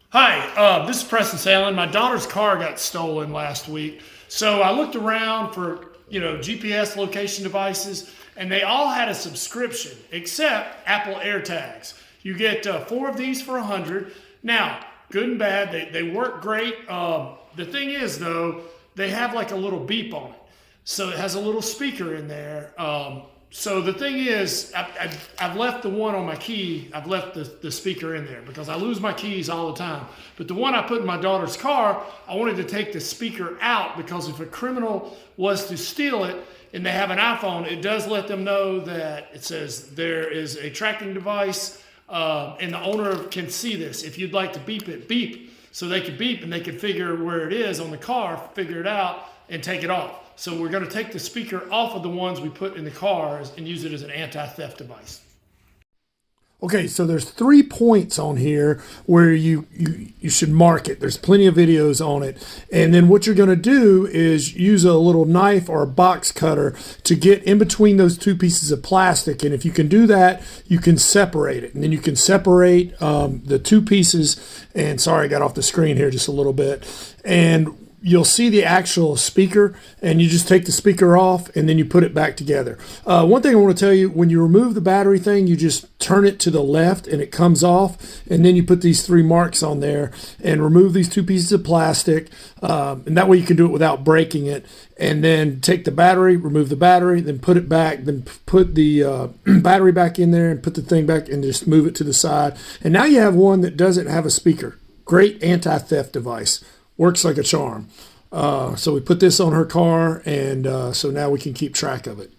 Hi, this is Preston Salen. My daughter's car got stolen last week. So I looked around for, GPS location devices, and they all had a subscription except Apple AirTags. You get 4 of these for 100. Now, good and bad, they work great. The thing is, though, they have like a little beep on it. So it has a little speaker in there. So the thing is, I've left the one on my key, I've left the speaker in there because I lose my keys all the time. But the one I put in my daughter's car, I wanted to take the speaker out because if a criminal was to steal it and they have an iPhone, it does let them know that it says there is a tracking device and the owner can see this. If you'd like to beep it, beep. So they could beep and they could figure where it is on the car, figure it out, and take it off. So we're going to take the speaker off of the ones we put in the cars and use it as an anti-theft device. Okay, so there's 3 points on here where you should mark it. There's plenty of videos on it. And then what you're going to do is use a little knife or a box cutter to get in between those 2 pieces of plastic. And if you can do that, you can separate it. And then you can separate the 2 pieces. And sorry, I got off the screen here just a little bit. And you'll see the actual speaker, and you just take the speaker off and then you put it back together. One thing I want to tell you, when you remove the battery thing, you just turn it to the left and it comes off, and then you put these 3 marks on there and remove these 2 pieces of plastic, and that way you can do it without breaking it. And then take the battery, remove the battery, then put it back, then put the battery back in there and put the thing back and just move it to the side. And now you have one that doesn't have a speaker. Great anti-theft device. Works like a charm. So we put this on her car, and so now we can keep track of it.